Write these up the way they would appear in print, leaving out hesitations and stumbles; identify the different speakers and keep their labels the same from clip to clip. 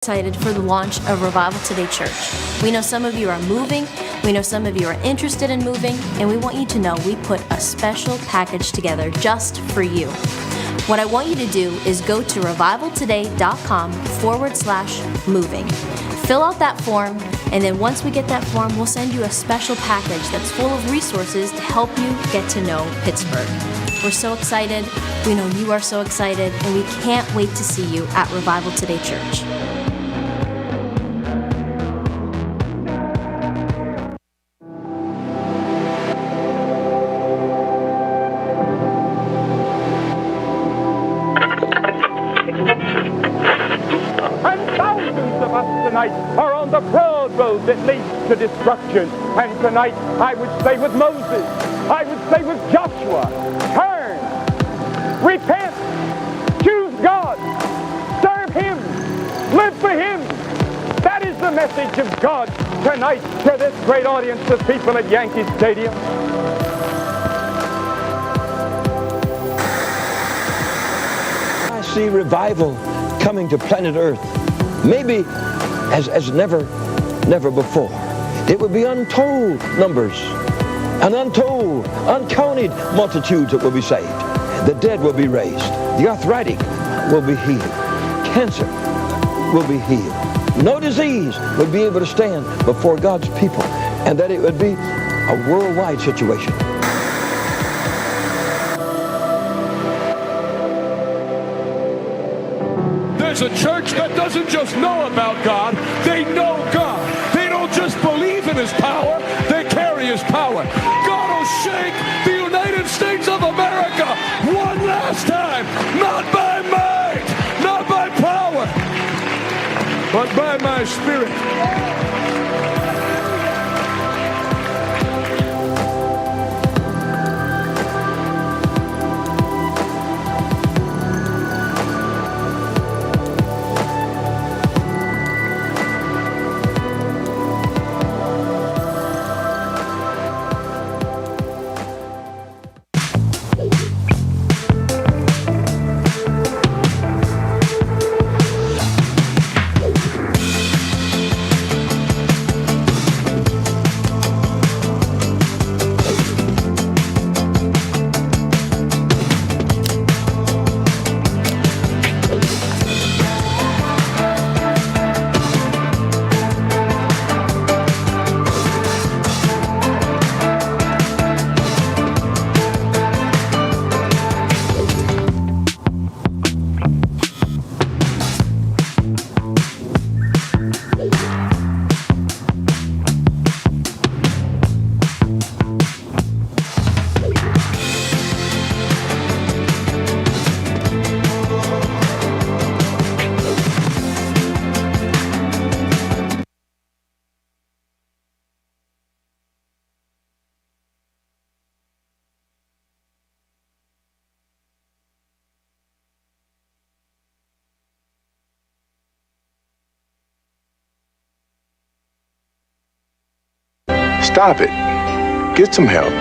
Speaker 1: Excited for the launch of Revival Today Church. We know some of you are moving, we know some of you are interested in moving, and we want you to know we put a special package together just for you. What I want you to do is go to revivaltoday.com/moving. Fill out that form, and then once we get that form, we'll send you a special package that's full of resources to help you get to know Pittsburgh. We're so excited, we know you are so excited, and we can't wait to see you at Revival Today Church.
Speaker 2: Are on the broad road that leads to destruction. And tonight, I would say with Moses, I would say with Joshua, turn, repent, choose God, serve Him, live for Him. That is the message of God tonight to this great audience of people at Yankee Stadium.
Speaker 3: I see revival coming to planet Earth. Maybe as never before. It will be untold numbers, an untold, uncounted multitudes that will be saved. The dead will be raised. The arthritic will be healed. Cancer will be healed. No disease would be able to stand before God's people, and that it would be a worldwide situation.
Speaker 4: There's a church that doesn't just know about God, they know God. They don't just believe in His power, they carry His power. God will shake the United States of America one last time, not by might, not by power, but by my Spirit.
Speaker 5: Stop it. Get some help.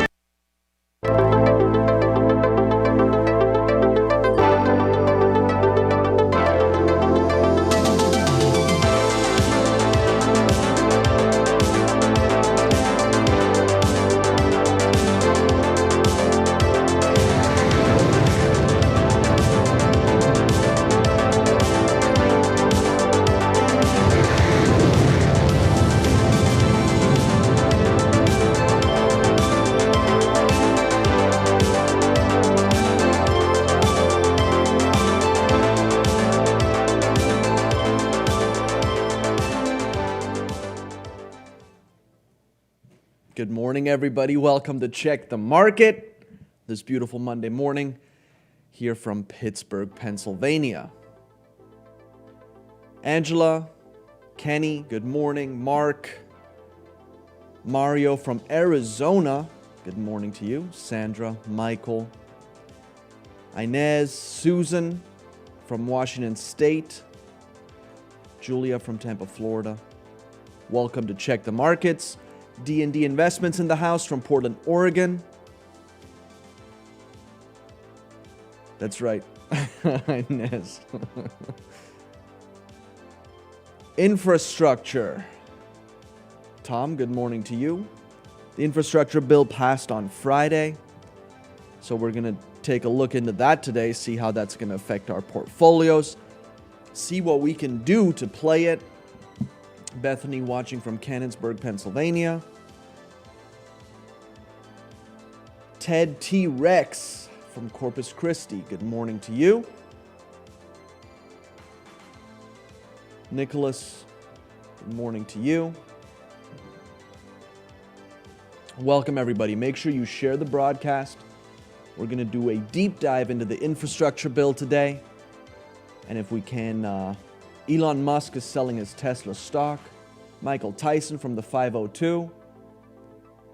Speaker 6: Good morning, everybody. Welcome to Check the Market this beautiful Monday morning here from Pittsburgh, Pennsylvania. Angela, Kenny, good morning. Mark, Mario from Arizona, good morning to you. Sandra, Michael, Inez, Susan from Washington State, Julia from Tampa, Florida. Welcome to Check the Markets. D&D Investments in the house from Portland, Oregon. That's right, Inez. Infrastructure. Tom, good morning to you. The infrastructure bill passed on Friday, so we're going to take a look into that today, see how that's going to affect our portfolios, see what we can do to play it. Bethany watching from Canonsburg, Pennsylvania. Ted T. Rex from Corpus Christi, good morning to you. Nicholas, good morning to you. Welcome, everybody. Make sure you share the broadcast. We're going to do a deep dive into the infrastructure bill today. And if we can, Elon Musk is selling his Tesla stock. Michael Tyson from the 502.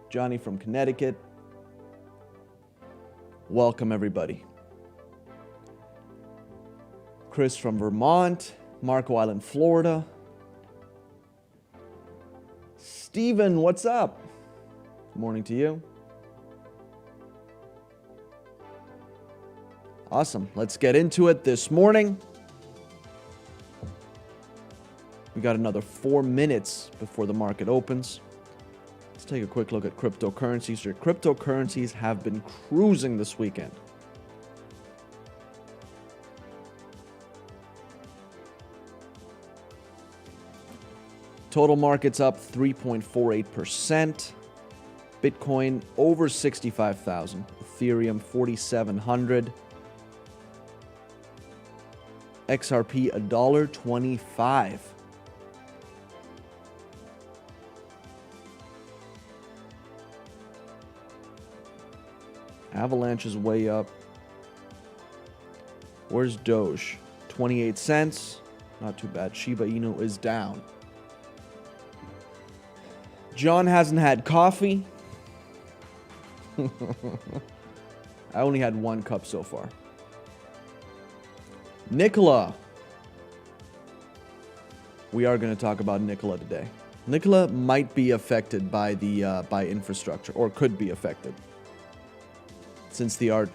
Speaker 6: Johnny from Connecticut. Welcome, everybody. Chris from Vermont. Marco Island, Florida. Steven, what's up? Good morning to you. Awesome. Let's get into it this morning. We got another 4 minutes before the market opens. Let's take a quick look at cryptocurrencies. Your cryptocurrencies have been cruising this weekend. Total market's up 3.48%. Bitcoin over 65,000. Ethereum 4,700. XRP $1.25. Avalanche is way up. Where's Doge? 28 cents. Not too bad. Shiba Inu is down. John hasn't had coffee. I only had 1 cup so far. Nikola. We are going to talk about Nikola today. Nikola might be affected by the by infrastructure, or could be affected, since they are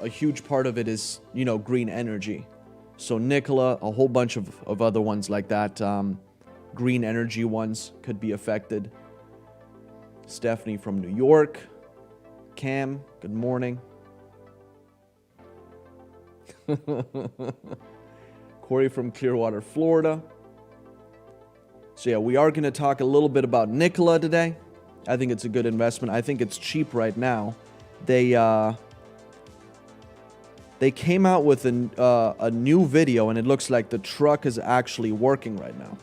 Speaker 6: a huge part of it is, you know, green energy. So Nikola, a whole bunch of other ones like that, green energy ones could be affected. Stephanie from New York. Cam, good morning. Corey from Clearwater, Florida. So yeah, we are going to talk a little bit about Nikola today. I think it's a good investment. I think it's cheap right now. They came out with a new video, and it looks like the truck is actually working right now.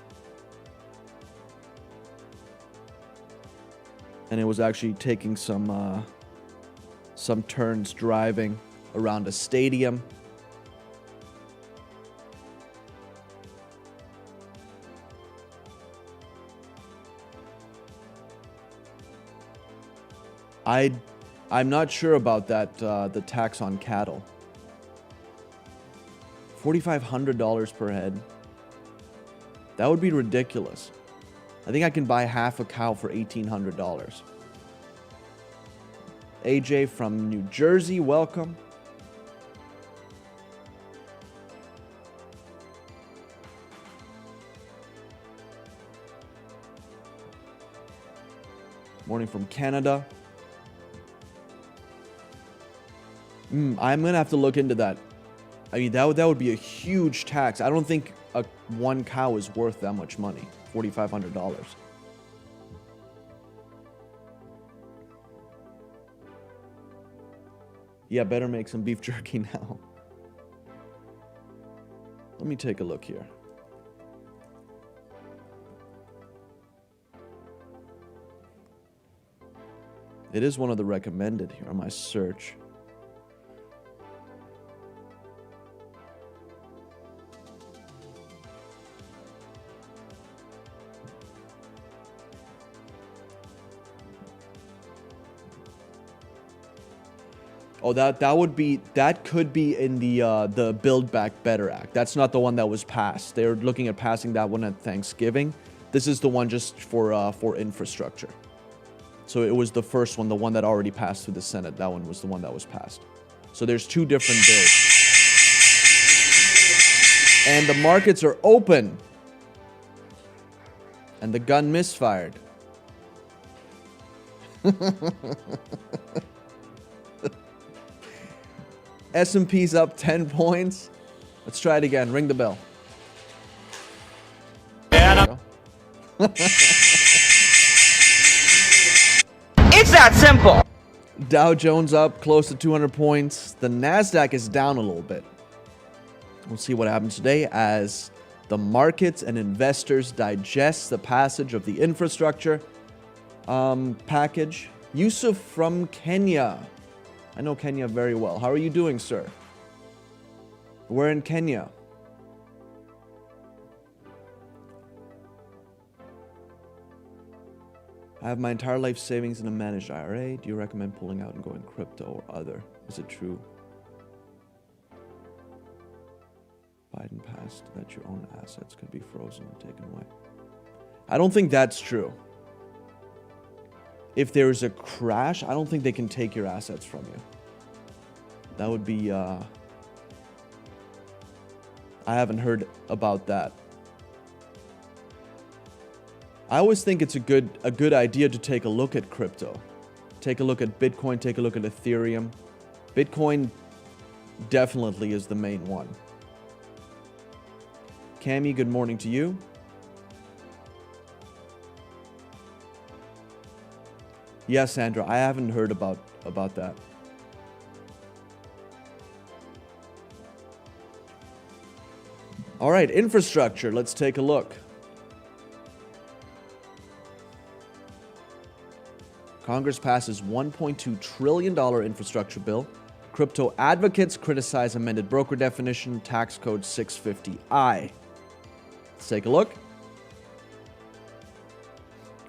Speaker 6: And it was actually taking some turns driving around a stadium. I'm not sure about that, the tax on cattle. $4,500 per head. That would be ridiculous. I think I can buy half a cow for $1,800. AJ from New Jersey, welcome. Morning from Canada. I'm going to have to look into that. I mean, that would be a huge tax. I don't think one cow is worth that much money. $4,500. Yeah, better make some beef jerky now. Let me take a look here. It is one of the recommended here on my search. Oh, that could be in the Build Back Better Act. That's not the one that was passed. They're looking at passing that one at Thanksgiving. This is the one just for infrastructure. So it was the first one, the one that already passed through the Senate. That one was the one that was passed. So there's two different bills. And the markets are open. And the gun misfired. S&P's up 10 points. Let's try it again. Ring the bell.
Speaker 7: It's that simple.
Speaker 6: Dow Jones up close to 200 points. The NASDAQ is down a little bit. We'll see what happens today as the markets and investors digest the passage of the infrastructure package. Yusuf from Kenya. I know Kenya very well. How are you doing, sir? We're in Kenya. I have my entire life savings in a managed IRA. Do you recommend pulling out and going crypto or other? Is it true Biden passed that your own assets could be frozen and taken away? I don't think that's true. If there's a crash, I don't think they can take your assets from you. That would be, I haven't heard about that. I always think it's a good idea to take a look at crypto. Take a look at Bitcoin, take a look at Ethereum. Bitcoin definitely is the main one. Cami, good morning to you. Yes, Sandra, I haven't heard about that. All right, infrastructure, let's take a look. Congress passes $1.2 trillion infrastructure bill. Crypto advocates criticize amended broker definition, tax code 650I. Let's take a look.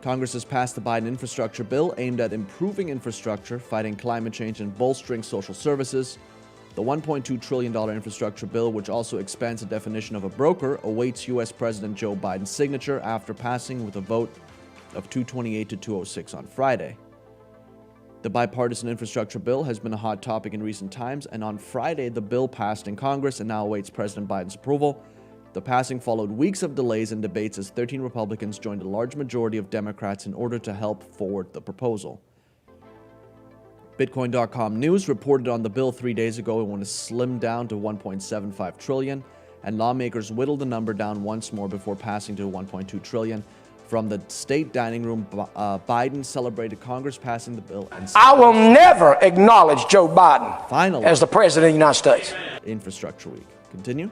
Speaker 6: Congress has passed the Biden infrastructure bill aimed at improving infrastructure, fighting climate change, and bolstering social services. The $1.2 trillion infrastructure bill, which also expands the definition of a broker, awaits U.S. President Joe Biden's signature after passing with a vote of 228 to 206 on Friday. The bipartisan infrastructure bill has been a hot topic in recent times, and on Friday, the bill passed in Congress and now awaits President Biden's approval. The passing followed weeks of delays and debates as 13 Republicans joined a large majority of Democrats in order to help forward the proposal. Bitcoin.com News reported on the bill 3 days ago it was slimmed down to $1.75 trillion, and lawmakers whittled the number down once more before passing to $1.2 trillion. From the state dining room, Biden celebrated Congress passing the bill and
Speaker 7: I will never acknowledge Joe Biden
Speaker 6: finally
Speaker 7: as the President of the United States.
Speaker 6: Infrastructure Week. Continue.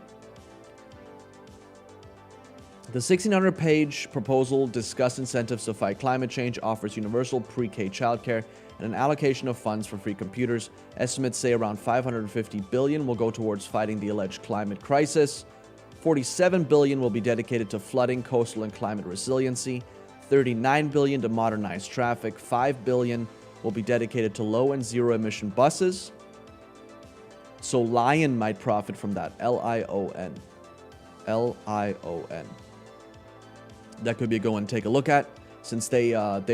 Speaker 6: The 1,600-page proposal discussed incentives to fight climate change, offers universal pre-K childcare, and an allocation of funds for free computers. Estimates say around $550 billion will go towards fighting the alleged climate crisis. $47 billion will be dedicated to flooding, coastal, and climate resiliency. $39 billion to modernize traffic. $5 billion will be dedicated to low and zero-emission buses. So Lion might profit from that. L-I-O-N. L-I-O-N. That could be a go and take a look at, since they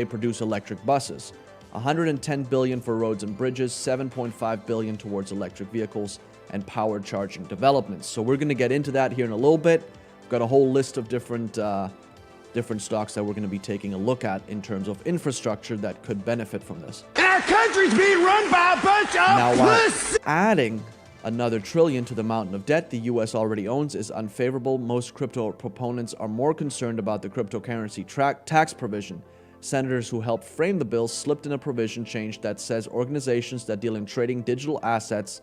Speaker 6: produce electric buses. $110 billion for roads and bridges. $7.5 billion towards electric vehicles and power charging developments. So we're going to get into that here in a little bit. We've got a whole list of different stocks that we're going to be taking a look at in terms of infrastructure that could benefit from this.
Speaker 8: And our country's being run by a bunch of
Speaker 6: Now, while adding another trillion to the mountain of debt the U.S. already owns is unfavorable, most crypto proponents are more concerned about the cryptocurrency tax provision. Senators who helped frame the bill slipped in a provision change that says organizations that deal in trading digital assets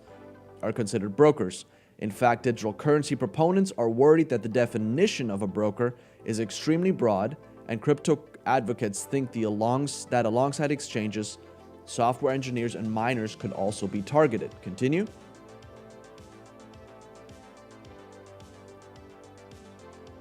Speaker 6: are considered brokers. In fact, digital currency proponents are worried that the definition of a broker is extremely broad, and crypto advocates think that alongside exchanges, software engineers and miners could also be targeted. Continue.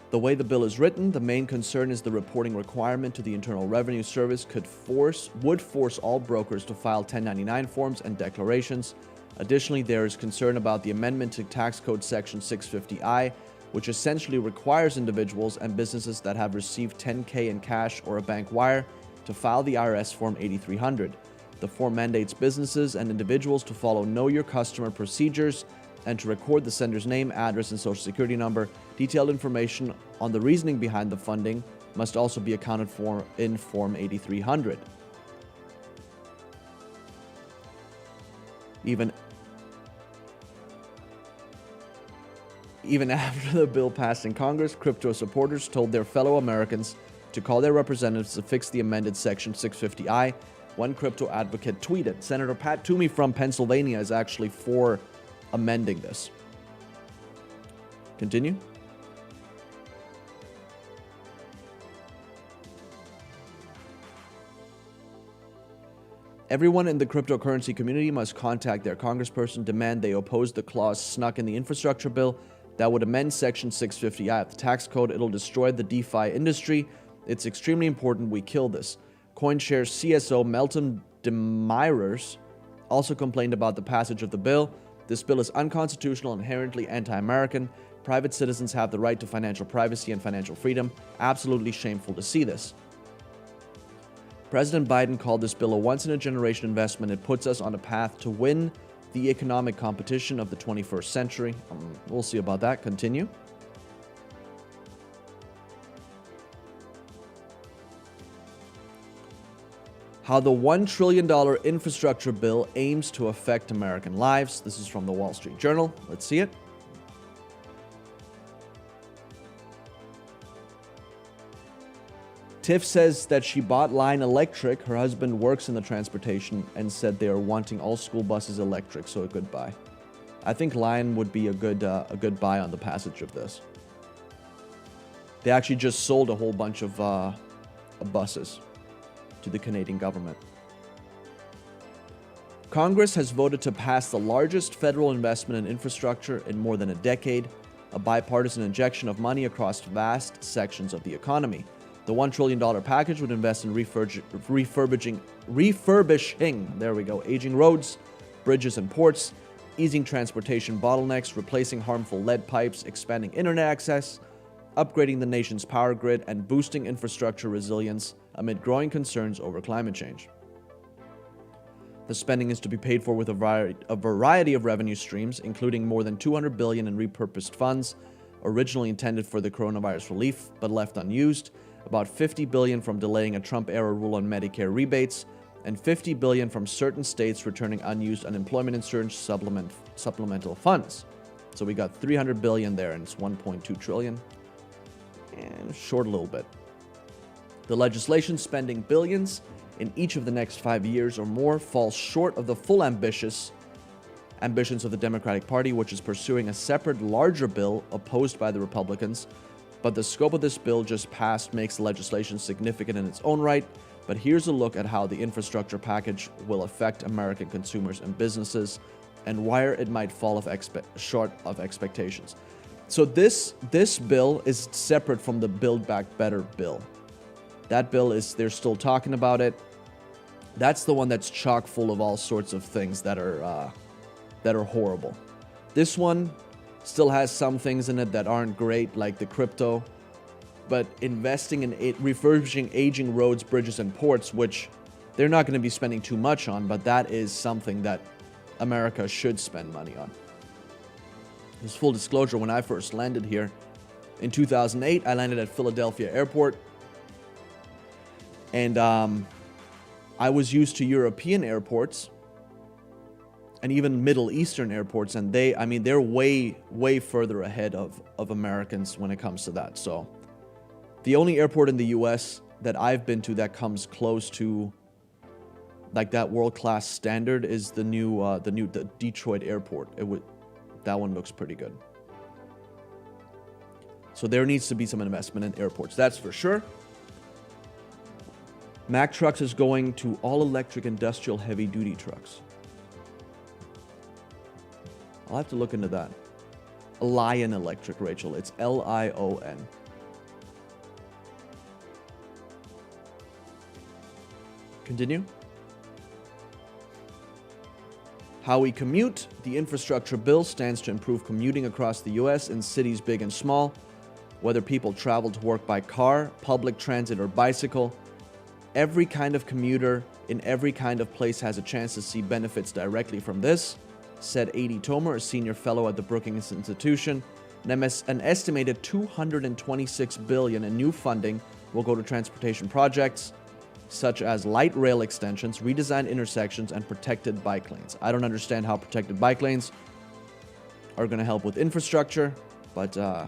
Speaker 6: The way the bill is written, the main concern is the reporting requirement to the Internal Revenue Service would force all brokers to file 1099 forms and declarations. Additionally, there is concern about the amendment to Tax Code Section 650I, which essentially requires individuals and businesses that have received $10K in cash or a bank wire to file the IRS Form 8300. The form mandates businesses and individuals to follow Know Your Customer procedures and to record the sender's name, address, and social security number. Detailed information on the reasoning behind the funding must also be accounted for in Form 8300. Even after the bill passed in Congress, crypto supporters told their fellow Americans to call their representatives to fix the amended Section 650I. One crypto advocate tweeted. Senator Pat Toomey from Pennsylvania is actually for amending this. Continue. Everyone in the cryptocurrency community must contact their congressperson, demand they oppose the clause snuck in the infrastructure bill that would amend Section 650I of the tax code. It'll destroy the DeFi industry. It's extremely important we kill this. CoinShares CSO Melton Demirers also complained about the passage of the bill. This bill is unconstitutional, inherently anti-American. Private citizens have the right to financial privacy and financial freedom. Absolutely shameful to see this. President Biden called this bill a once-in-a-generation investment. It puts us on a path to win the economic competition of the 21st century. We'll see about that. Continue. How the $1 trillion infrastructure bill aims to affect American lives. This is from the Wall Street Journal. Let's see it. Tiff says that she bought Line Electric. Her husband works in the transportation and said they are wanting all school buses electric, so a good buy. I think Line would be a good buy on the passage of this. They actually just sold a whole bunch of buses to the Canadian government. Congress has voted to pass the largest federal investment in infrastructure in more than a decade, a bipartisan injection of money across vast sections of the economy. The $1 trillion package would invest in refurbishing, there we go, aging roads, bridges and ports, easing transportation bottlenecks, replacing harmful lead pipes, expanding internet access, upgrading the nation's power grid, and boosting infrastructure resilience amid growing concerns over climate change. The spending is to be paid for with a variety of revenue streams, including more than $200 billion in repurposed funds, originally intended for the coronavirus relief, but left unused, about $50 billion from delaying a Trump-era rule on Medicare rebates, and $50 billion from certain states returning unused unemployment insurance supplemental funds. So we got $300 billion there, and it's $1.2 trillion. And short a little bit. The legislation spending billions in each of the next 5 years or more falls short of the full ambitions of the Democratic Party, which is pursuing a separate, larger bill opposed by the Republicans. But the scope of this bill just passed makes the legislation significant in its own right. But here's a look at how the infrastructure package will affect American consumers and businesses, and why it might fall short of expectations. So this bill is separate from the Build Back Better bill. That bill is, they're still talking about it. That's the one that's chock full of all sorts of things that are horrible. This one still has some things in it that aren't great, like the crypto, but investing in refurbishing aging roads, bridges, and ports, which they're not going to be spending too much on, but that is something that America should spend money on. Just full disclosure, when I first landed here in 2008, I landed at Philadelphia Airport, and I was used to European airports and even Middle Eastern airports, and they're way further ahead of Americans when it comes to that. So the only airport in the US that I've been to that comes close to like that world-class standard is the Detroit airport. That one looks pretty good. So there needs to be some investment in airports, that's for sure. Mack Trucks is going to all-electric industrial heavy-duty trucks. I'll have to look into that. Lion Electric, Rachel. It's Lion. Continue. How we commute. The infrastructure bill stands to improve commuting across the U.S. in cities big and small. Whether people travel to work by car, public transit, or bicycle, every kind of commuter in every kind of place has a chance to see benefits directly from this, said A.D. Tomer, a senior fellow at the Brookings Institution. An estimated $226 billion in new funding will go to transportation projects such as light rail extensions, redesigned intersections, and protected bike lanes. I don't understand how protected bike lanes are going to help with infrastructure, but I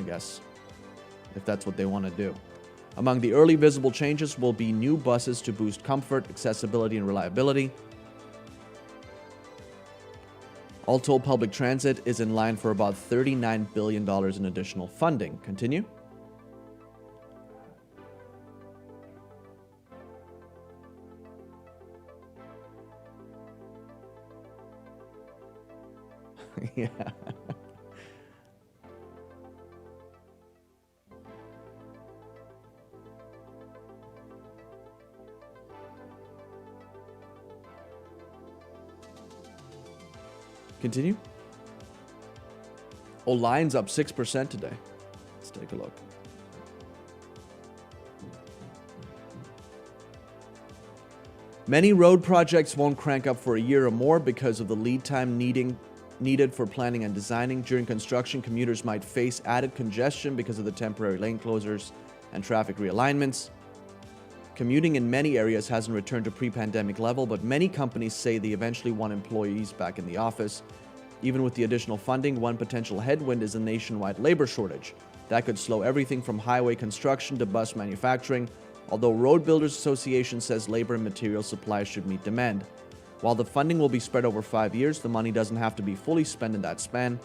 Speaker 6: guess if that's what they want to do. Among the early visible changes will be new buses to boost comfort, accessibility, and reliability. All told, public transit is in line for about $39 billion in additional funding. Continue. Yeah. Continue. Oh, line's up 6% today. Let's take a look. Many road projects won't crank up for a year or more because of the lead time needed for planning and designing. During construction, commuters might face added congestion because of the temporary lane closures and traffic realignments. Commuting in many areas hasn't returned to pre-pandemic level, but many companies say they eventually want employees back in the office. Even with the additional funding, one potential headwind is a nationwide labor shortage. That could slow everything from highway construction to bus manufacturing, although Road Builders Association says labor and material supply should meet demand. While the funding will be spread over 5 years, the money doesn't have to be fully spent in that span.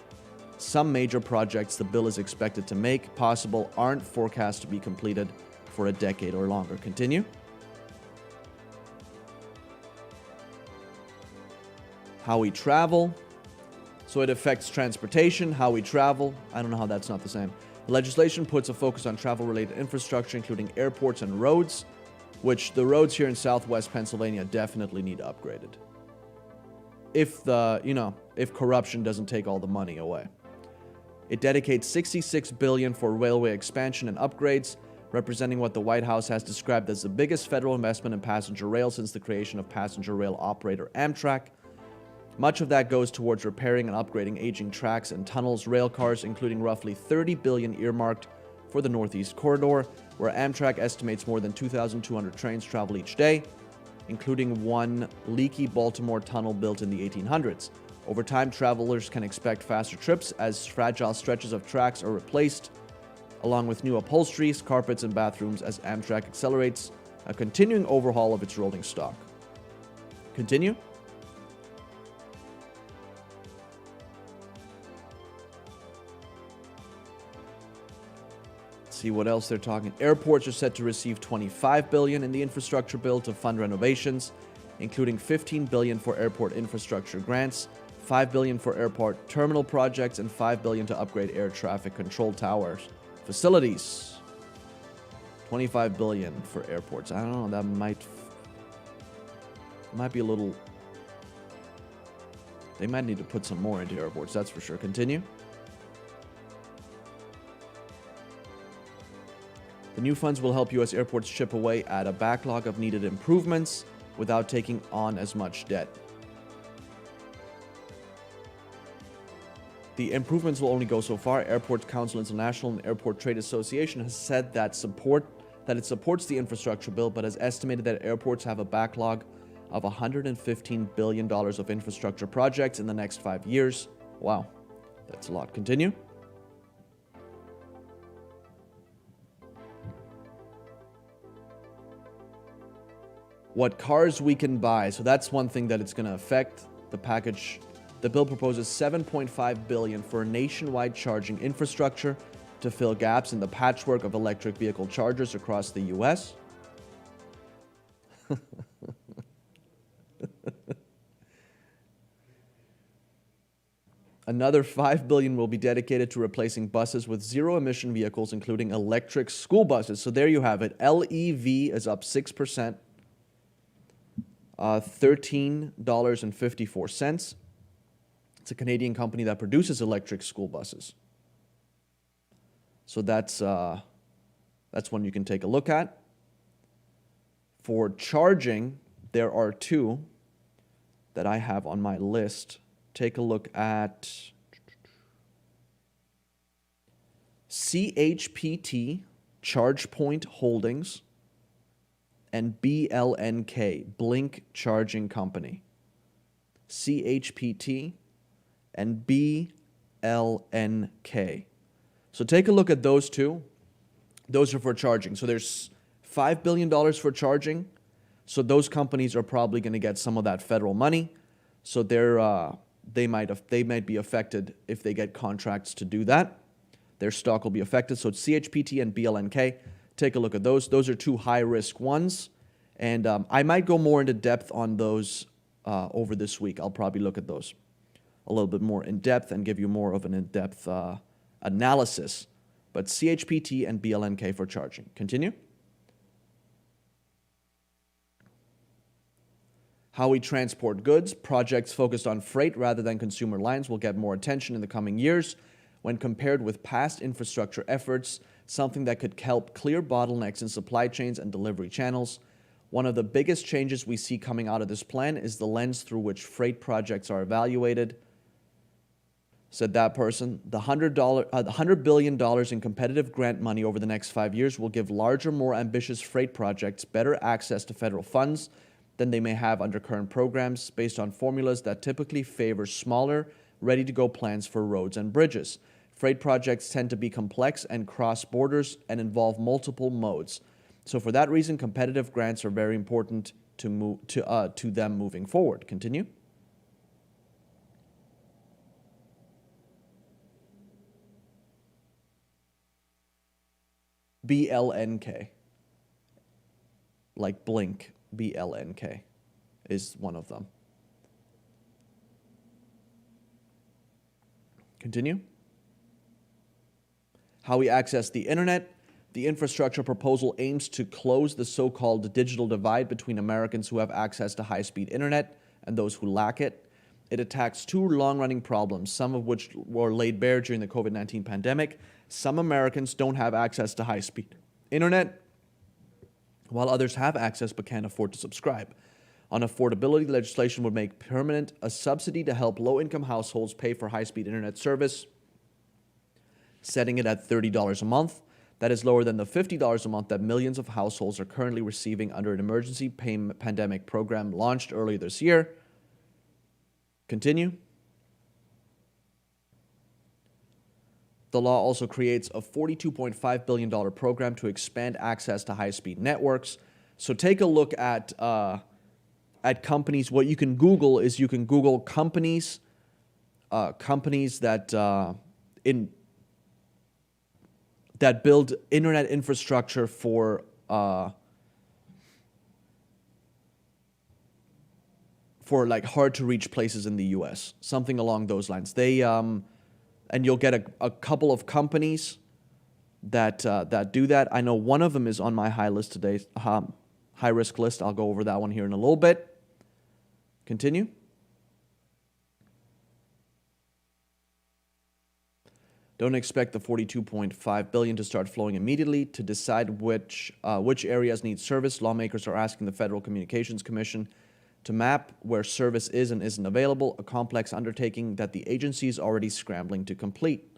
Speaker 6: Some major projects the bill is expected to make possible aren't forecast to be completed for a decade or longer. Continue. How we travel. So it affects transportation, how we travel. I don't know how that's not the same. The legislation puts a focus on travel-related infrastructure, including airports and roads, which the roads here in southwest Pennsylvania definitely need upgraded. If corruption doesn't take all the money away. It dedicates $66 billion for railway expansion and upgrades, representing what the White House has described as the biggest federal investment in passenger rail since the creation of passenger rail operator Amtrak. Much of that goes towards repairing and upgrading aging tracks and tunnels, rail cars, including roughly $30 billion earmarked for the Northeast Corridor, where Amtrak estimates more than 2,200 trains travel each day, including one leaky Baltimore tunnel built in the 1800s. Over time, travelers can expect faster trips as fragile stretches of tracks are replaced, along with new upholsteries, carpets, and bathrooms as Amtrak accelerates a continuing overhaul of its rolling stock. Continue. See what else they're talking. Airports are set to receive $25 billion in the infrastructure bill to fund renovations, including $15 billion for airport infrastructure grants, $5 billion for airport terminal projects, and $5 billion to upgrade air traffic control towers facilities. $25 billion for airports. I don't know. That might be a little. They might need to put some more into airports. That's for sure. Continue. The new funds will help U.S. airports chip away at a backlog of needed improvements without taking on as much debt. The improvements will only go so far. Airport Council International and Airport Trade Association has said that it supports the infrastructure bill, but has estimated that airports have a backlog of $115 billion of infrastructure projects in the next 5 years. Wow, that's a lot. Continue. What cars we can buy. So that's one thing that it's going to affect. The package, the bill proposes $7.5 billion for nationwide charging infrastructure to fill gaps in the patchwork of electric vehicle chargers across the U.S. Another $5 billion will be dedicated to replacing buses with zero-emission vehicles, including electric school buses. So there you have it. LEV is up 6%. $13.54. It's a Canadian company that produces electric school buses. So that's one you can take a look at. For charging, there are two that I have on my list. Take a look at CHPT ChargePoint Holdings, and BLNK, Blink Charging Company. CHPT and BLNK. So take a look at those two. Those are for charging. So there's $5 billion for charging. So those companies are probably going to get some of that federal money. So they might be affected if they get contracts to do that. Their stock will be affected. So it's CHPT and BLNK. Take a look at those. Those are two high-risk ones. And I might go more into depth on those over this week. I'll probably look at those a little bit more in depth and give you more of an in-depth analysis. But CHPT and BLNK for charging. Continue. How we transport goods. Projects focused on freight rather than consumer lines will get more attention in the coming years when compared with past infrastructure efforts, something that could help clear bottlenecks in supply chains and delivery channels. One of the biggest changes we see coming out of this plan is the lens through which freight projects are evaluated, said that person. The $100 billion in competitive grant money over the next 5 years will give larger, more ambitious freight projects better access to federal funds than they may have under current programs, based on formulas that typically favor smaller, ready-to-go plans for roads and bridges. Freight projects tend to be complex and cross borders and involve multiple modes. So for that reason, competitive grants are very important to them moving forward. Continue. BLNK, like Blink, BLNK is one of them. Continue. How we access the internet. The infrastructure proposal aims to close the so-called digital divide between Americans who have access to high-speed internet and those who lack it. It attacks two long-running problems, some of which were laid bare during the COVID-19 pandemic. Some Americans don't have access to high-speed internet, while others have access but can't afford to subscribe. On affordability, legislation would make permanent a subsidy to help low-income households pay for high-speed internet service, setting it at $30 a month. That is lower than the $50 a month that millions of households are currently receiving under an emergency pandemic program launched earlier this year. Continue. The law also creates a $42.5 billion program to expand access to high-speed networks. So take a look at companies. What you can Google is you can Google companies that that build internet infrastructure for like hard to reach places in the U.S. Something along those lines. They and you'll get a couple of companies that do that. I know one of them is on my high risk list. I'll go over that one here in a little bit. Continue. Don't expect the $42.5 billion to start flowing immediately. To decide which areas need service, lawmakers are asking the Federal Communications Commission to map where service is and isn't available, a complex undertaking that the agency is already scrambling to complete.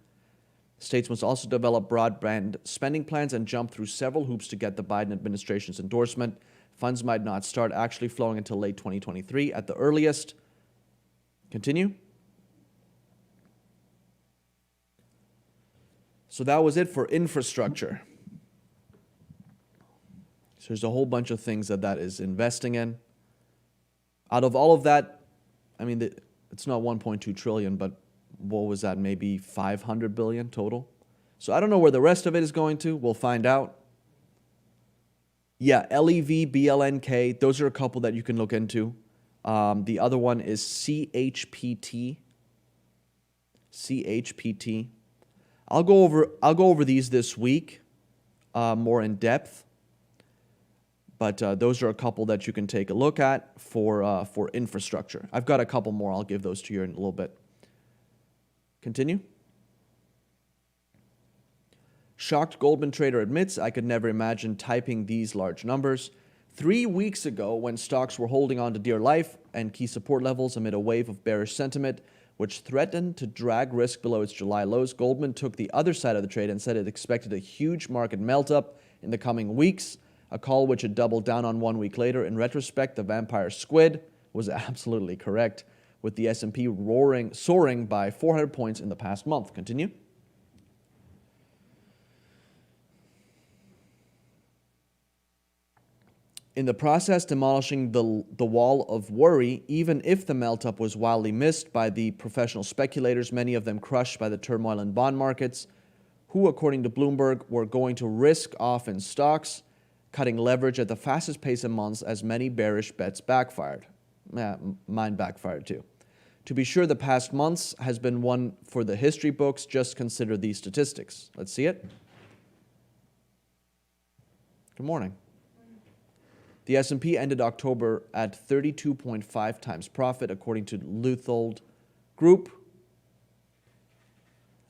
Speaker 6: States must also develop broadband spending plans and jump through several hoops to get the Biden administration's endorsement. Funds might not start actually flowing until late 2023 at the earliest. Continue. So that was it for infrastructure. So there's a whole bunch of things that is investing in. Out of all of that, I mean, it's not 1.2 trillion, but what was that? Maybe 500 billion total. So I don't know where the rest of it is going to. We'll find out. Yeah, LEV, BLNK, those are a couple that you can look into. The other one is CHPT. CHPT. I'll go over these this week, more in depth. But those are a couple that you can take a look at for infrastructure. I've got a couple more. I'll give those to you in a little bit. Continue. Shocked Goldman trader admits, I could never imagine typing these large numbers. 3 weeks ago, when stocks were holding on to dear life and key support levels amid a wave of bearish sentiment, which threatened to drag risk below its July lows. Goldman took the other side of the trade and said it expected a huge market melt-up in the coming weeks, a call which it doubled down on 1 week later. In retrospect, the vampire squid was absolutely correct, with the S&P soaring by 400 points in the past month. Continue. In the process, demolishing the wall of worry, even if the melt-up was wildly missed by the professional speculators, many of them crushed by the turmoil in bond markets, who, according to Bloomberg, were going to risk off in stocks, cutting leverage at the fastest pace in months as many bearish bets backfired. Mine backfired too. To be sure, the past months has been one for the history books. Just consider these statistics. Let's see it. Good morning. The S&P ended October at 32.5 times profit, according to Leuthold Group.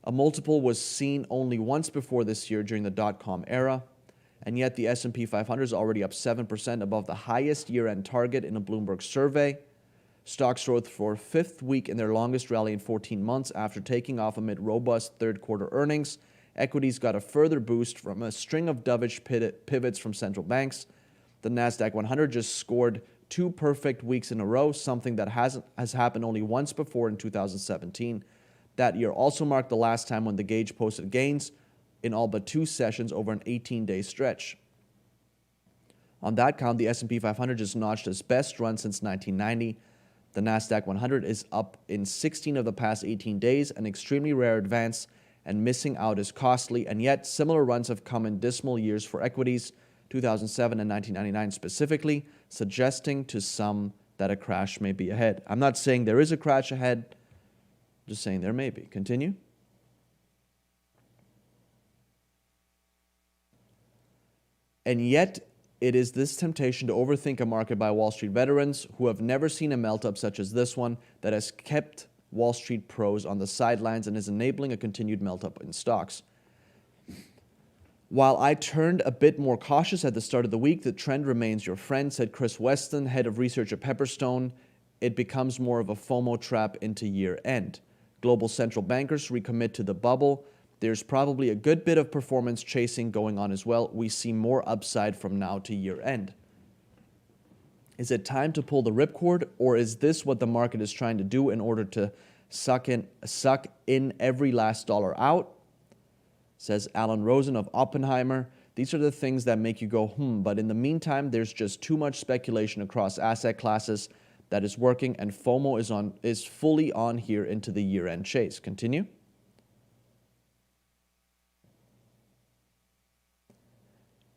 Speaker 6: A multiple was seen only once before this year during the dot-com era, and yet the S&P 500 is already up 7% above the highest year-end target in a Bloomberg survey. Stocks rose for a fifth week in their longest rally in 14 months after taking off amid robust third-quarter earnings. Equities got a further boost from a string of dovish pivots from central banks. The NASDAQ 100 just scored 2 perfect weeks in a row, something that has happened only once before in 2017. That year also marked the last time when the gauge posted gains in all but 2 sessions over an 18-day stretch. On that count, the S&P 500 just notched its best run since 1990. The NASDAQ 100 is up in 16 of the past 18 days, an extremely rare advance, and missing out is costly, and yet similar runs have come in dismal years for equities, 2007 and 1999 specifically, suggesting to some that a crash may be ahead. I'm not saying there is a crash ahead, I'm just saying there may be. Continue. And yet, it is this temptation to overthink a market by Wall Street veterans who have never seen a melt-up such as this one that has kept Wall Street pros on the sidelines and is enabling a continued melt-up in stocks. While I turned a bit more cautious at the start of the week, the trend remains your friend, said Chris Weston, head of research at Pepperstone. It becomes more of a FOMO trap into year-end. Global central bankers recommit to the bubble. There's probably a good bit of performance chasing going on as well. We see more upside from now to year-end. Is it time to pull the ripcord, or is this what the market is trying to do in order to suck in every last dollar out? Says Alan Rosen of Oppenheimer. These are the things that make you go, but in the meantime, there's just too much speculation across asset classes that is working, and FOMO is fully on here into the year-end chase. Continue.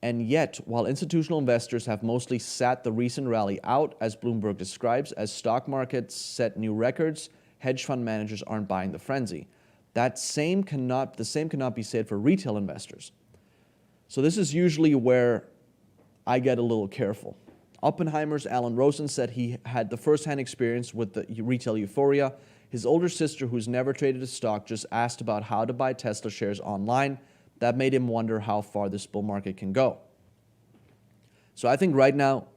Speaker 6: And yet, while institutional investors have mostly sat the recent rally out, as Bloomberg describes, as stock markets set new records, hedge fund managers aren't buying the frenzy. The same cannot be said for retail investors. So this is usually where I get a little careful. Oppenheimer's Alan Rosen said he had the first-hand experience with the retail euphoria. His older sister, who's never traded a stock, just asked about how to buy Tesla shares online. That made him wonder how far this bull market can go. So I think right now,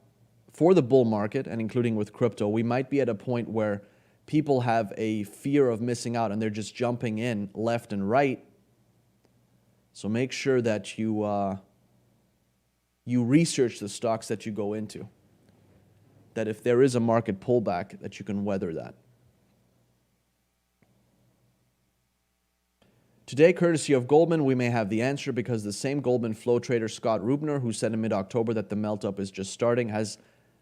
Speaker 6: for the bull market, and including with crypto, we might be at a point where people have a fear of missing out and they're just jumping in left and right. So make sure that you research the stocks that you go into. That if there is a market pullback, that you can weather that. Today, courtesy of Goldman, we may have the answer because the same Goldman flow trader Scott Rubner, who said in mid-October that the melt-up is just starting, has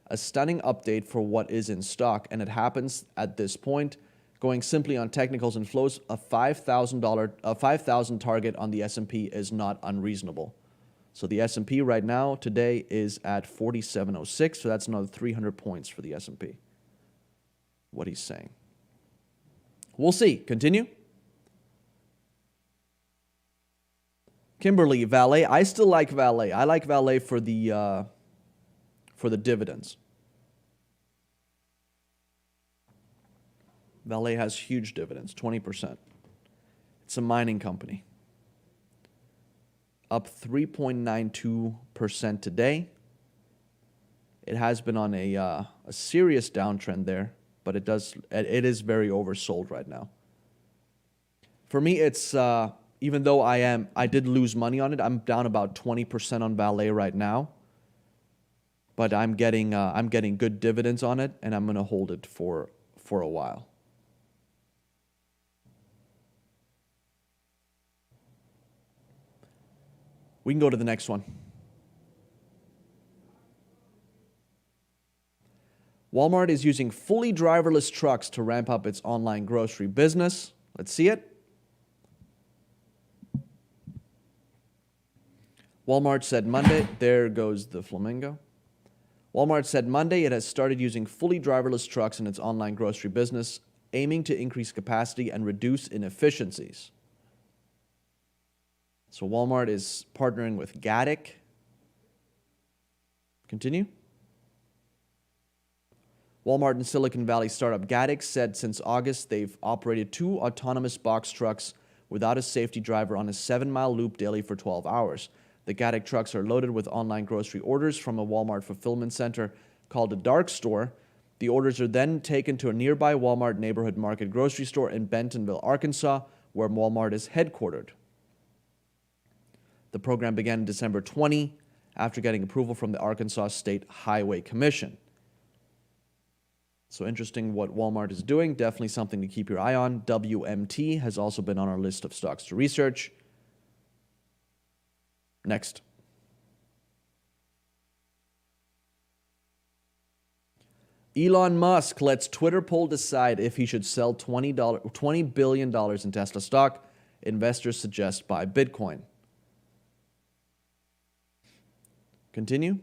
Speaker 6: a stunning update for what is in stock, and it happens at this point. Going simply on technicals and flows, a $5,000 target on the S&P is not unreasonable. So the S&P right now, today, is at 4706, so that's another 300 points for the S&P. What he's saying. We'll see. Continue. Kimberly, Valet. I still like Valet. I like Valet for the dividends. Valet has huge dividends, 20%. It's a mining company. Up 3.92% today. It has been on a serious downtrend there. but it is very oversold right now. For me, it's even though I did lose money on it, I'm down about 20% on Valet right now. But I'm getting good dividends on it, and I'm gonna hold it for a while. We can go to the next one. Walmart is using fully driverless trucks to ramp up its online grocery business. Let's see it. Walmart said Monday, there goes the flamingo. Walmart said Monday it has started using fully driverless trucks in its online grocery business, aiming to increase capacity and reduce inefficiencies. So Walmart is partnering with Gatik. Continue. Walmart and Silicon Valley startup Gatik said since August they've operated 2 autonomous box trucks without a safety driver on a 7-mile loop daily for 12 hours. The Gatik trucks are loaded with online grocery orders from a Walmart fulfillment center called a dark store. The orders are then taken to a nearby Walmart Neighborhood Market grocery store in Bentonville, Arkansas, where Walmart is headquartered. The program began December 20 after getting approval from the Arkansas State Highway Commission. So interesting what Walmart is doing, definitely something to keep your eye on. WMT has also been on our list of stocks to research. Next. Elon Musk lets Twitter poll decide if he should sell $20 billion in Tesla stock. Investors suggest buy Bitcoin. Continue.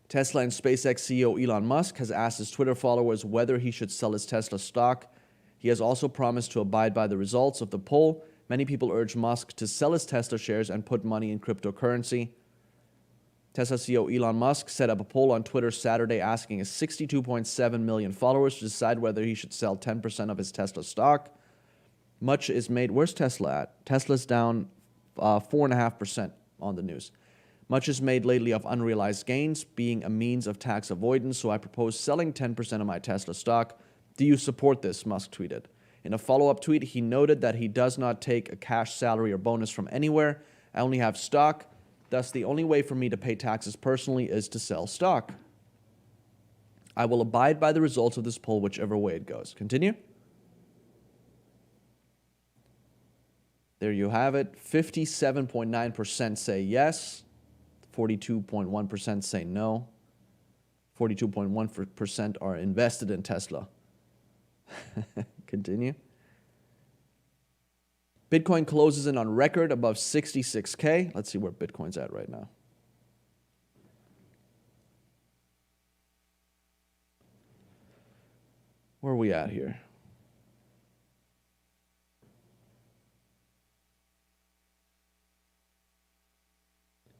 Speaker 6: Tesla and SpaceX CEO Elon Musk has asked his Twitter followers whether he should sell his Tesla stock. He has also promised to abide by the results of the poll. Many people urge Musk to sell his Tesla shares and put money in cryptocurrency. Tesla CEO Elon Musk set up a poll on Twitter Saturday asking his 62.7 million followers to decide whether he should sell 10% of his Tesla stock. Much is made. Where's Tesla at? Tesla's down 4.5% on the news. Much is made lately of unrealized gains being a means of tax avoidance, so I propose selling 10% of my Tesla stock. Do you support this? Musk tweeted. In a follow-up tweet, he noted that he does not take a cash salary or bonus from anywhere. I only have stock. Thus, the only way for me to pay taxes personally is to sell stock. I will abide by the results of this poll whichever way it goes. Continue. There you have it. 57.9% say yes. 42.1% say no. 42.1% are invested in Tesla. Continue. Bitcoin closes in on record above 66K. Let's see where Bitcoin's at right now. Where are we at here?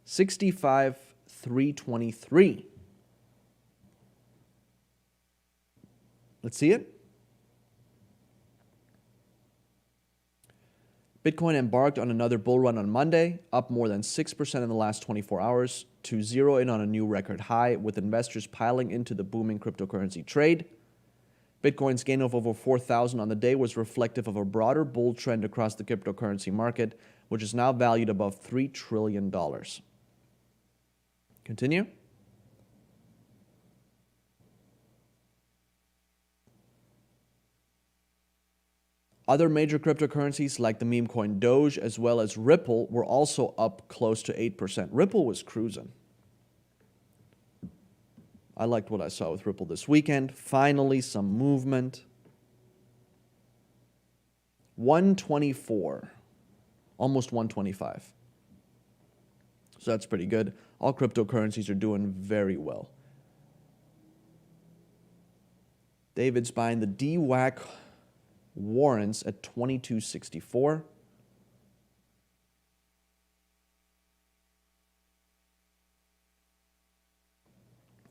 Speaker 6: $65,323. Let's see it. Bitcoin embarked on another bull run on Monday, up more than 6% in the last 24 hours to zero in on a new record high, with investors piling into the booming cryptocurrency trade. Bitcoin's gain of over 4,000 on the day was reflective of a broader bull trend across the cryptocurrency market, which is now valued above $3 trillion. Continue. Other major cryptocurrencies like the meme coin Doge as well as Ripple were also up close to 8%. Ripple was cruising. I liked what I saw with Ripple this weekend. Finally, some movement. 124, almost 125. So that's pretty good. All cryptocurrencies are doing very well. David's buying the DWAC warrants at 22.64.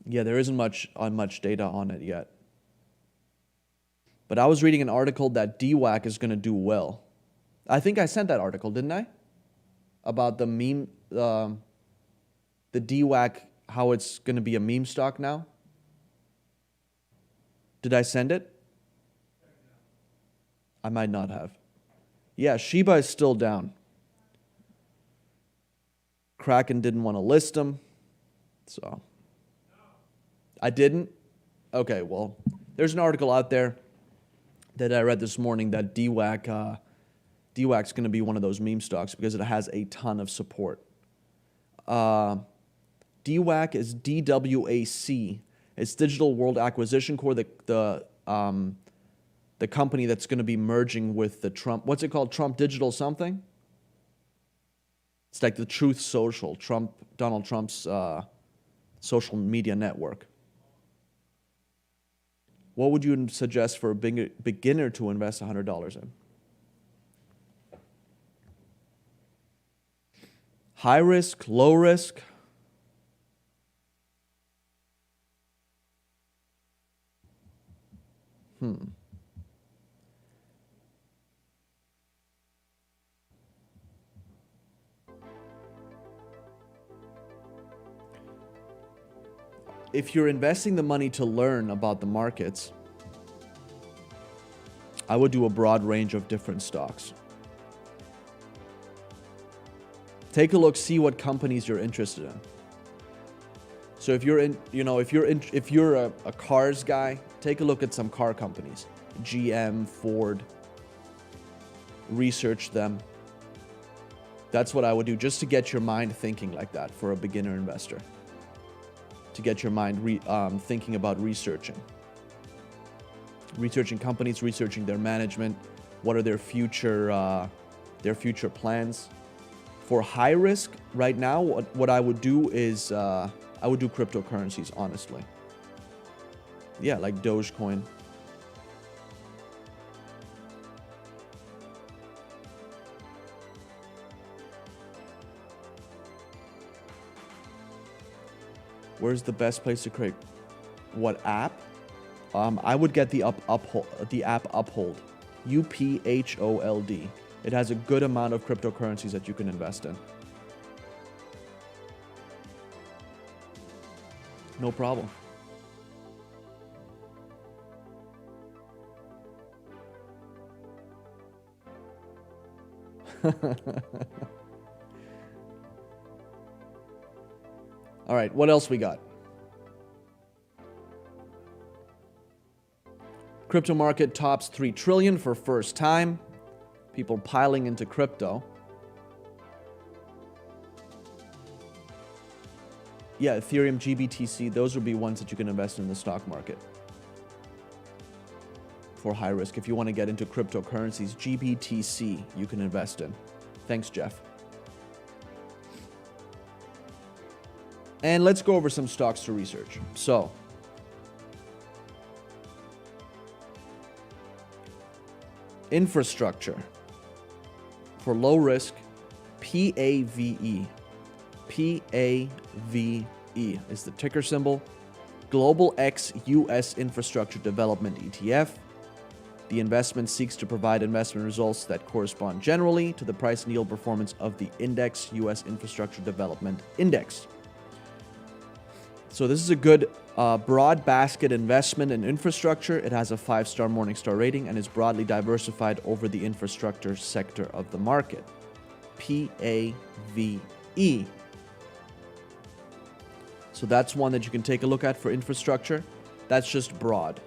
Speaker 6: Yeah, there isn't much data on it yet. But I was reading an article that DWAC is going to do well. I think I sent that article, didn't I? About the meme, the DWAC, how it's going to be a meme stock now. Did I send it? I might not have. Yeah, Shiba is still down. Kraken didn't want to list them, so I didn't. Okay, well, there's an article out there that I read this morning that DWAC DWAC's going to be one of those meme stocks because it has a ton of support. DWAC is DWAC. It's Digital World Acquisition Corp, the company that's going to be merging with the Trump. What's it called? Trump Digital something? It's like the Truth Social, Donald Trump's social media network. What would you suggest for a beginner to invest $100 in? High risk, low risk? If you're investing the money to learn about the markets, I would do a broad range of different stocks. Take a look, see what companies you're interested in. So if you're if you're a cars guy, take a look at some car companies, GM, Ford. Research them. That's what I would do, just to get your mind thinking like that for a beginner investor. To get your mind thinking about researching companies, researching their management, what are their future plans. For high risk, right now, what I would do is I would do cryptocurrencies, honestly. Yeah, like Dogecoin. Where's the best place to create? What app? I would get the app Uphold. UPHOLD. It has a good amount of cryptocurrencies that you can invest in. No problem. All right, what else we got? Crypto market tops 3 trillion for first time. People piling into crypto. Yeah, Ethereum, GBTC, those would be ones that you can invest in the stock market for high risk. If you want to get into cryptocurrencies, GBTC you can invest in. Thanks, Jeff. And let's go over some stocks to research. So, infrastructure. For low risk, PAVE. PAVE is the ticker symbol. Global X US Infrastructure Development ETF. The investment seeks to provide investment results that correspond generally to the price and yield performance of the Index US Infrastructure Development Index. So this is a good broad basket investment in infrastructure. It has a 5-star Morningstar rating and is broadly diversified over the infrastructure sector of the market. PAVE. So that's one that you can take a look at for infrastructure. That's just broad.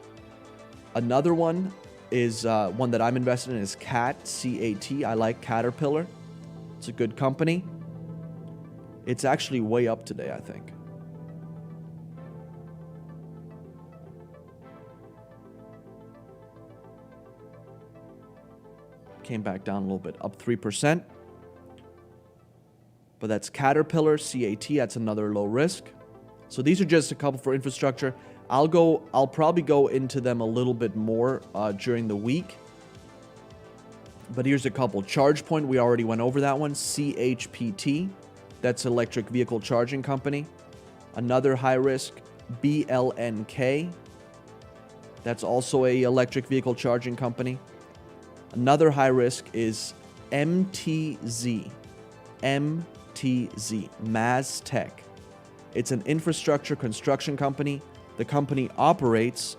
Speaker 6: Another one is one that I'm invested in is CAT, C-A-T. I like Caterpillar. It's a good company. It's actually way up today, I think. Came back down a little bit, up 3%. But that's Caterpillar, CAT, that's another low risk. So these are just a couple for infrastructure. I'll probably go into them a little bit more during the week. But here's a couple. ChargePoint, we already went over that one. CHPT, that's electric vehicle charging company. Another high risk, BLNK. That's also a electric vehicle charging company. Another high risk is MTZ. MTZ, Maztec. It's an infrastructure construction company. The company operates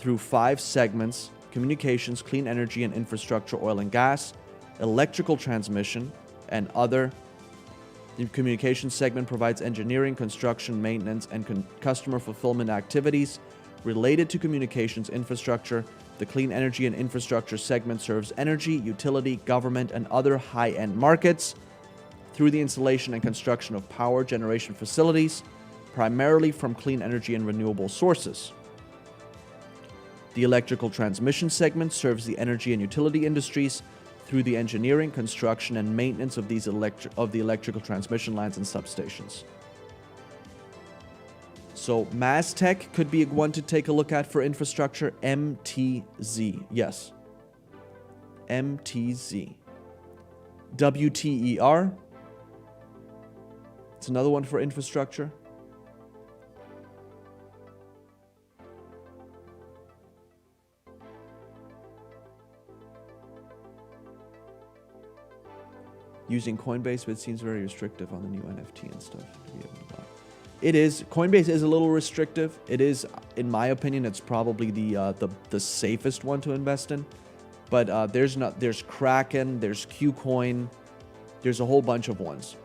Speaker 6: through 5 segments: communications, clean energy and infrastructure, oil and gas, electrical transmission, and other. The communications segment provides engineering, construction, maintenance, and customer fulfillment activities related to communications infrastructure. The clean energy and infrastructure segment serves energy, utility, government, and other high-end markets through the installation and construction of power generation facilities, primarily from clean energy and renewable sources. The electrical transmission segment serves the energy and utility industries through the engineering, construction, and maintenance of the electrical transmission lines and substations. So MasTech could be one to take a look at for infrastructure. MTZ, yes. MTZ. WTER. It's another one for infrastructure. Using Coinbase, but it seems very restrictive on the new NFT and stuff to be able to buy. It is. Coinbase is a little restrictive. It is, in my opinion, it's probably the safest one to invest in. But there's Kraken, there's Qcoin, there's a whole bunch of ones.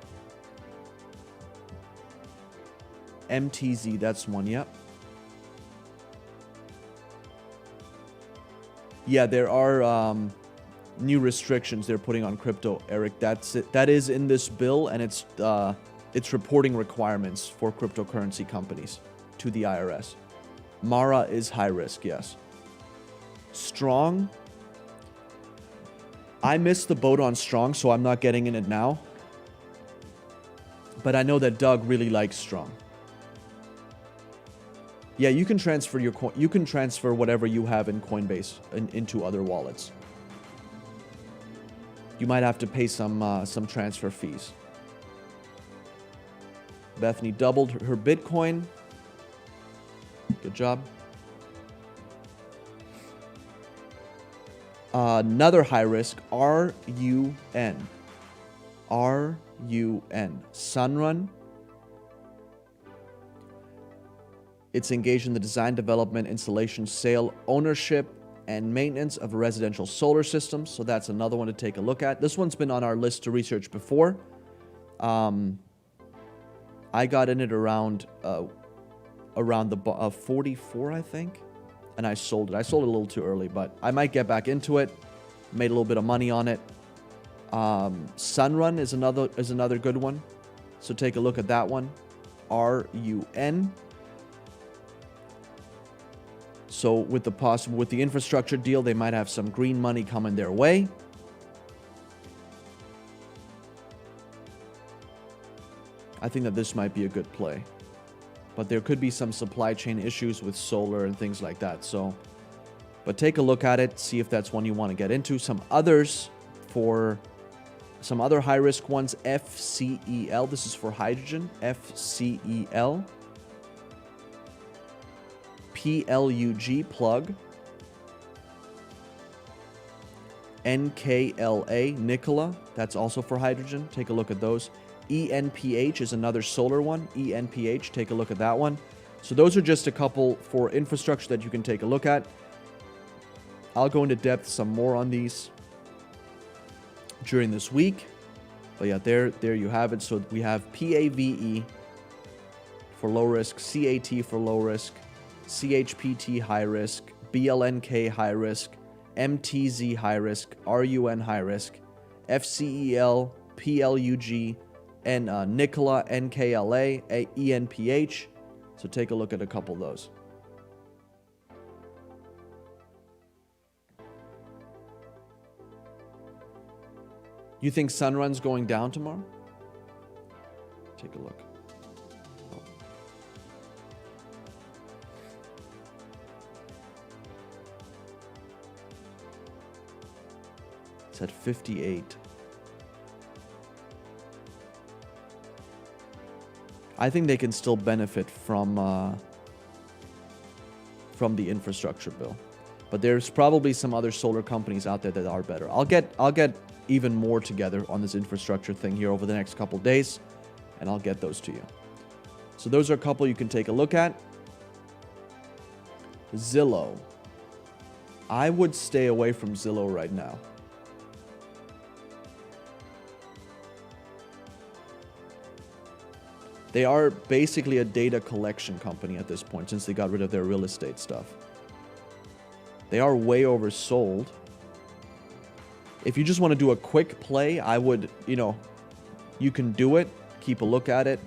Speaker 6: MTZ, that's one. Yep. Yeah, there are new restrictions they're putting on crypto, Eric. That's it. That is in this bill, and it's reporting requirements for cryptocurrency companies to the IRS. Mara is high risk, yes. Strong. I missed the boat on Strong, so I'm not getting in it now. But I know that Doug really likes Strong. Yeah, you can transfer you can transfer whatever you have in Coinbase into other wallets. You might have to pay some transfer fees. Bethany doubled her Bitcoin. Good job. Another high risk, RUN. RUN. Sunrun. It's engaged in the design, development, installation, sale, ownership, and maintenance of residential solar systems. So that's another one to take a look at. This one's been on our list to research before. I got in it around the 44, I think, and I sold it. I sold it a little too early, but I might get back into it. Made a little bit of money on it. Sunrun is another good one, so take a look at that one. RUN. So with the infrastructure deal, they might have some green money coming their way. I think that this might be a good play. But there could be some supply chain issues with solar and things like that. So, but take a look at it, see if that's one you want to get into. Some others for some other high risk ones, FCEL. This is for hydrogen. FCEL. PLUG, plug. NKLA, Nikola. That's also for hydrogen. Take a look at those. ENPH is another solar one. ENPH, take a look at that one. So those are just a couple for infrastructure that you can take a look at. I'll go into depth some more on these during this week. But yeah, there you have it. So we have PAVE for low risk, CAT for low risk, CHPT high risk, BLNK high risk, MTZ high risk, RUN high risk, FCEL, PLUG, and Nikola, NKLA, ENPH. So take a look at a couple of those. You think Sunrun's going down tomorrow? Take a look. Oh. It's at 58. I think they can still benefit from the infrastructure bill, but there's probably some other solar companies out there that are better. I'll get even more together on this infrastructure thing here over the next couple days, and I'll get those to you. So those are a couple you can take a look at. Zillow. I would stay away from Zillow right now. They are basically a data collection company at this point since they got rid of their real estate stuff. They are way oversold. If you just want to do a quick play, I would, you can do it. Keep a look at it.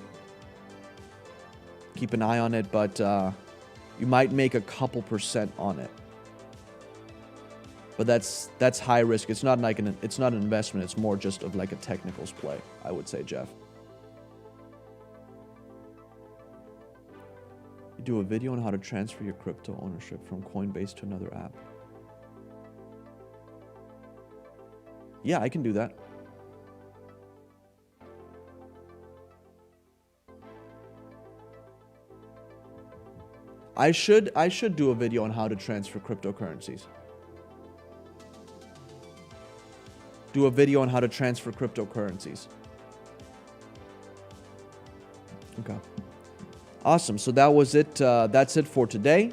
Speaker 6: Keep an eye on it, but you might make a couple % on it. But that's high risk. It's not like it's not an investment. It's more just of like a technicals play, I would say, Jeff. You do a video on how to transfer your crypto ownership from Coinbase to another app. Yeah, I can do that. I should do a video on how to transfer cryptocurrencies. Do a video on how to transfer cryptocurrencies. Okay. Awesome. So that was it. That's it for today.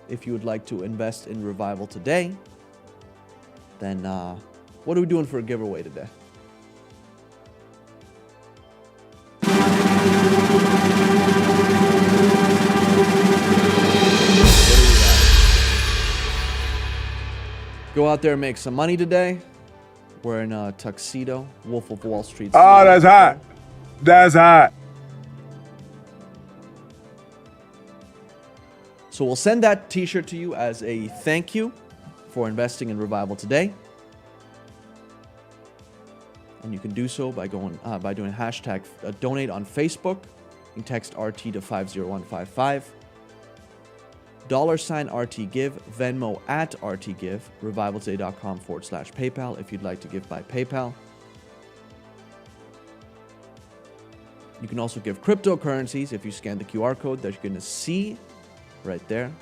Speaker 6: If you would like to invest in Revival today, then what are we doing for a giveaway today? Go out there and make some money today. Wearing a tuxedo, Wolf of Wall Street.
Speaker 5: Oh, that's hot. That's hot.
Speaker 6: So we'll send that t-shirt to you as a thank you for investing in Revival today. And you can do so by going by doing hashtag donate on Facebook. You can text RT to 50155. $RTGive, Venmo at RTGive, revivaltoday.com/PayPal if you'd like to give by PayPal. You can also give cryptocurrencies if you scan the QR code that you're going to see right there.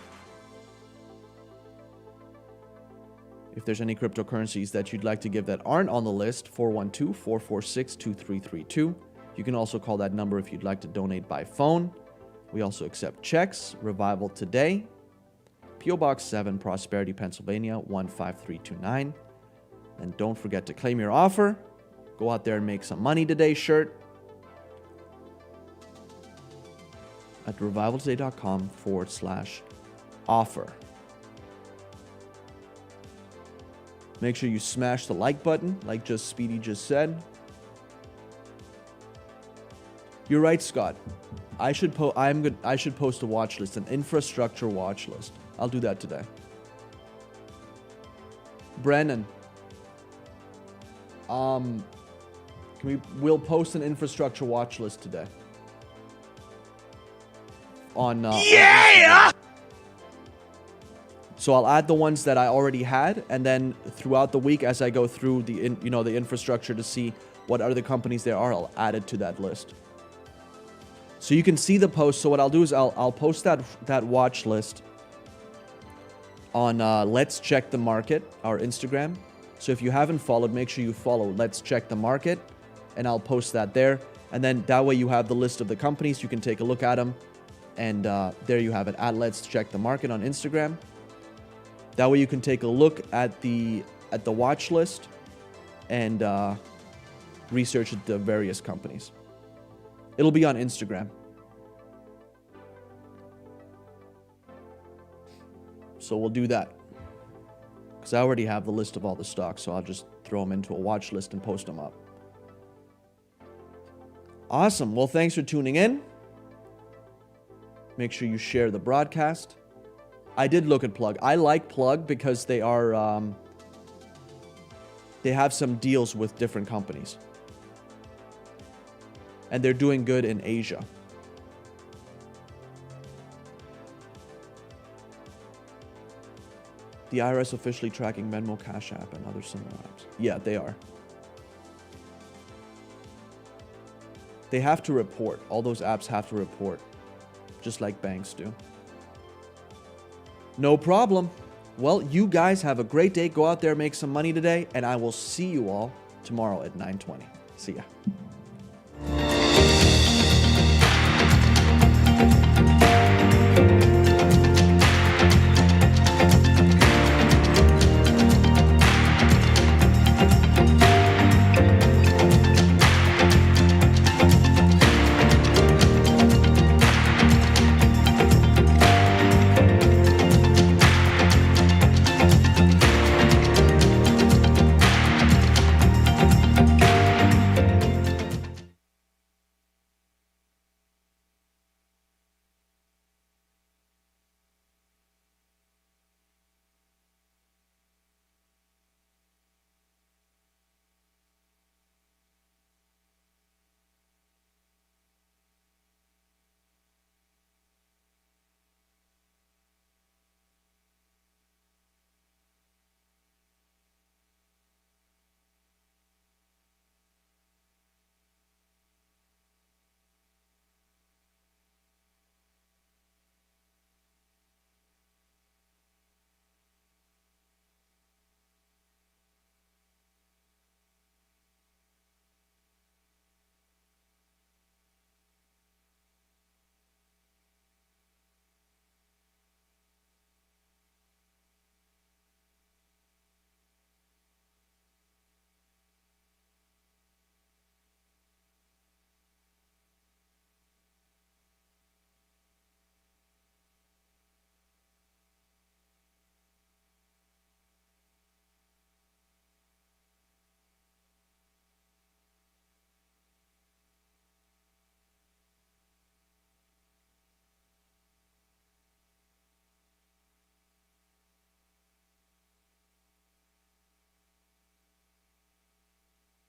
Speaker 6: If there's any cryptocurrencies that you'd like to give that aren't on the list, 412-446-2332. You can also call that number if you'd like to donate by phone. We also accept checks. Revival Today, P.O. Box 7, Prosperity, Pennsylvania, 15329. And don't forget to claim your offer. Go out there and make some money today shirt at revivaltoday.com/offer. Make sure you smash the like button, like Speedy just said. You're right, Scott. I should post a watch list, an infrastructure watch list. I'll do that today. Brandon, we'll post an infrastructure watch list today. On so I'll add the ones that I already had, and then throughout the week, as I go through the infrastructure to see what other companies there are, I'll add it to that list. So you can see the post. So what I'll do is I'll post that watch list on Let's Check the Market, our Instagram. So if you haven't followed, make sure you follow Let's Check the Market, and I'll post that there. And then that way you have the list of the companies. You can take a look at them. And there you have it, at Let's Check the Market on Instagram. That way you can take a look at the watch list and research the various companies. It'll be on Instagram. So we'll do that. Because I already have the list of all the stocks, so I'll just throw them into a watch list and post them up. Awesome. Well, thanks for tuning in. Make sure you share the broadcast. I did look at Plug. I like Plug because they are they have some deals with different companies. And they're doing good in Asia. The IRS officially tracking Venmo, Cash App, and other similar apps. Yeah, they are. They have to report. All those apps have to report. Just like banks do. No problem. Well, you guys have a great day. Go out there, make some money today, and I will see you all tomorrow at 9:20. See ya.